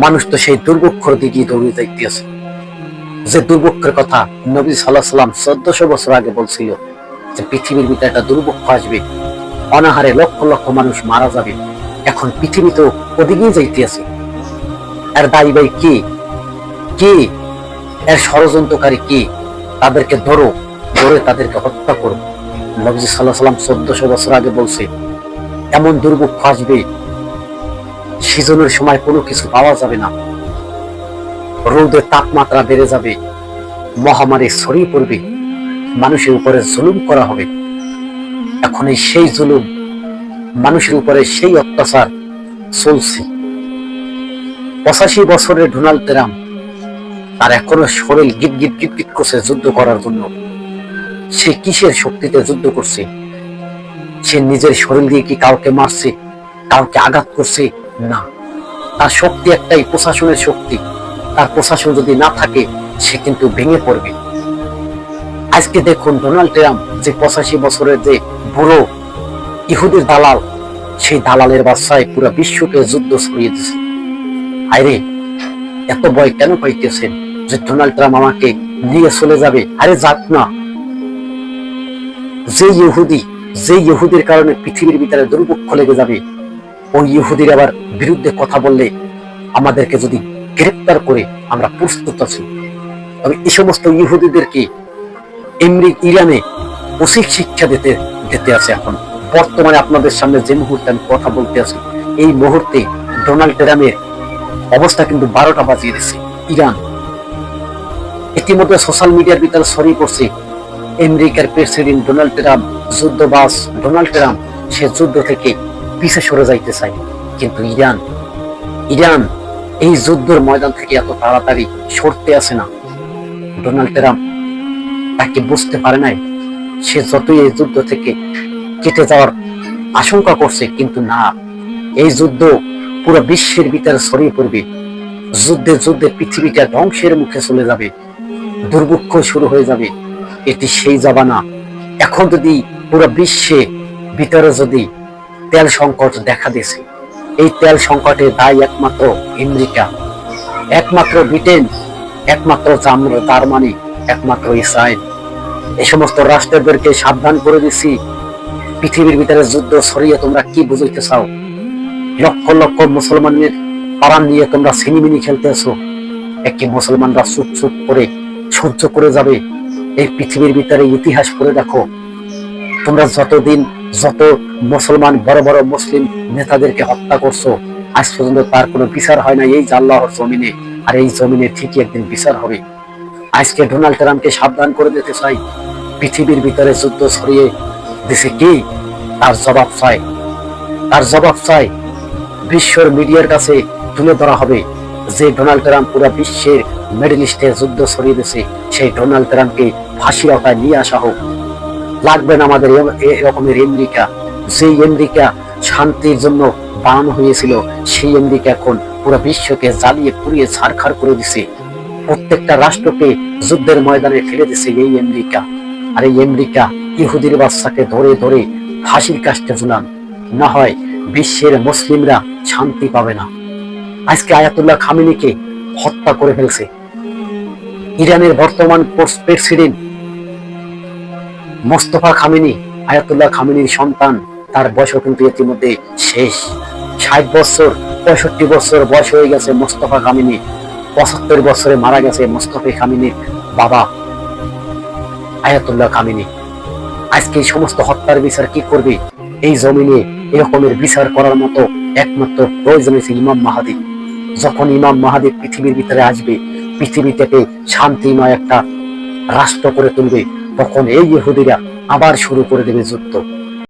মানুষ তো সেই দুর্ভিক্ষর দিকে দৌড়ে যাইতেছে, যে দুর্ভিক্ষের কথা নবী সাল্লাল্লাহু আলাইহি সাল্লাম 1400 বছর আগে বলছিল যে পৃথিবীর ভিতরে একটা দুর্ভিক্ষ আসবে, অনাহারে লক্ষ লক্ষ মানুষ মারা যাবে। এখন পৃথিবী তো ওদিকেই যাইতেছে। এর দায়ী ভাই কি? কি এর ষড়যন্ত্রকারী কি? তাদেরকে ধরো, ধরে তাদেরকে হত্যা করো। নবী সাল্লাল্লাহু আলাইহি সাল্লাম 1400 বছর আগে বলছে এমন দুর্ভিক্ষ আসবে, সিজনের সময় কোনো কিছু পাওয়া যাবে না, রোদের তাপমাত্রা বেড়ে যাবে, মহামারী ছড়িয়ে পড়বে, মানুষের উপরে জুলুম করা হবে। এখন এই সেই জুলুম, মানুষের উপরে সেই অত্যাচার চলছে। 85 বছরের ডোনাল্ড ট্রাম্প, তার এখনো শরীর গিট গিট গিট গিট করছে যুদ্ধ করার জন্য। সে কিসের শক্তিতে যুদ্ধ করছে? সে নিজের শরীর দিয়ে কি কাউকে মারছে, কাউকে আঘাত করছে? না, তার শক্তি একটাই, প্রশাসনের শক্তি। তার প্রশাসন যদি না থাকে সে কিন্তু ভেঙে পড়বে। আজকে দেখুন ডোনাল্ড ট্রাম্প যে 85 বছরের যে বুড়ো ইহুদির দালাল, সেই দালালের বাচ্চায় পুরো বিশ্বকে যুদ্ধ ছড়িয়ে দিচ্ছে। আরে এত ভয় কেন পাইতেছেন যে ডোনাল্ড ট্রাম্প আমাকে নিয়ে চলে যাবে? আরে যাক না। যে ইহুদির কারণে পৃথিবীর ভিতরে দুর্ভিক্ষ লেগে যাবে, ওই ইহুদির আবার বিরুদ্ধে কথা বললে আমাদেরকে যদি গ্রেফতার করে আমরা প্রস্তুত আছি। তবে এই সমস্ত ইহুদিদেরকে ইরানে উচিত শিক্ষা দিতে আছে। এখন বর্তমানে আপনাদের সামনে যে মুহূর্তে আমি কথা বলতে আছি, এই মুহূর্তে ডোনাল্ড ট্রাম্পের অবস্থা কিন্তু 12টা বাজিয়ে দিচ্ছে ইরান। ইতিমধ্যে সোশ্যাল মিডিয়ার ভিতরে ছড়িয়ে পড়ছে আমেরিকার প্রেসিডেন্ট ডোনাল্ড ট্রাম্প, যুদ্ধবাজ ডোনাল্ড ট্রাম্প, সে যুদ্ধ থেকে পিছে সরে যাইতে চায়। কিন্তু ইরান এই যুদ্ধের ময়দান থেকে এত তাড়াতাড়ি সরতে আসে না। ডোনাল্ড ট্রাম্প তাকে বুঝতে পারে নাই। সে যতই এই যুদ্ধ থেকে কেটে যাওয়ার আশঙ্কা করছে, কিন্তু না, এই যুদ্ধ পুরো বিশ্বের ভিতরে ছড়িয়ে পড়বে। যুদ্ধে যুদ্ধে পৃথিবীটা ধ্বংসের মুখে চলে যাবে, দুর্ভিক্ষ শুরু হয়ে যাবে। এটি সেই জামানা। এখন যদি পুরো বিশ্বে ভিতরে যদি তেল সংকট দেখা দিয়েছে, এই তেল সংকটের দায় একমাত্র আমেরিকা, একমাত্র ব্রিটেন, একমাত্র জার্মানি, একমাত্র ইসরায়েল। এই সমস্ত রাষ্ট্রদেরকে সাবধান করে দিচ্ছি, পৃথিবীর ভিতরে যুদ্ধ ছড়িয়ে তোমরা কি বুঝাইতে চাও? লক্ষ লক্ষ মুসলমানের প্রাণ নিয়ে তোমরা সিনেমিনি খেলতেছো। একটি মুসলমানরা চুপ চুপ করে সহ্য করে যাবে? এই পৃথিবীর ভিতরে ইতিহাস পড়ে দেখো, তোমরা যত মুসলমান বড় বড় মুসলিম নেতাদেরকে হত্যা করছো, আজ পর্যন্ত তার কোনো বিচার হয় না এই আল্লাহর জমিনে। আর এই জমিনে ঠিকই একদিন বিচার হবে। আজকে ডোনাল্ড ট্রাম্পকে সাবধান করে দিতে চাই, পৃথিবীর ভিতরে যুদ্ধ ছড়িয়ে দিছে কি, তার জবাব চাই বিশ্বের মিডিয়ার কাছে তুলে ধরা হবে। যে ডোনাল্ড ট্রাম্প পুরো বিশ্বের মিডল ইস্টে যুদ্ধ ছড়িয়ে দিয়েছে, সেই ডোনাল্ড ট্রাম্পকে ফাঁসির আওতায় নিয়ে আসা হোক। লাগবে না আমাদের এরকমের আমেরিকা। যেই আমেরিকা শান্তির জন্য বানানো হয়েছিল, সেই আমেরিকা এখন পুরো বিশ্বকে জ্বালিয়ে পুড়িয়ে ছারখার করে দিছে। প্রত্যেকটা রাষ্ট্রকে যুদ্ধের ময়দানে ফেলে দিছে এই আমেরিকা। আর এই আমেরিকা ইহুদির বাচ্চাকে ধরে ধরে ফাঁসির কাস্টে ঝুলান, না হয় বিশ্বের মুসলিমরা শান্তি পাবে না। আজকে আয়াতুল্লাহ খামেনিকে হত্যা করে ফেলছে ইরানের বর্তমান প্রেসিডেন্ট মোস্তফা খামেনি, আয়াতুল্লাহ খামেনির সন্তান। তার বয়স কিন্তু ইতিমধ্যে শেষ, 60 বছর 65 বছর বয়স হয়ে গেছে মোস্তফা খামেনি। 75 বছরে মারা গেছে মোস্তফা খামেনির বাবা আয়াতুল্লাহ খামেনি। আজকে এই সমস্ত হত্যার বিচার কি করবে? এই জমিনে এরকমের বিচার করার মতো একমাত্র প্রয়োজন হয়েছে ইমাম মাহাদি। যখন ইমাম মাহাদি পৃথিবীর ভিতরে আসবে, পৃথিবী থেকে শান্তিময় একটা রাষ্ট্র করে তুলবে, তখন এই ইহুদিরা আবার শুরু করে দেবে যুদ্ধ।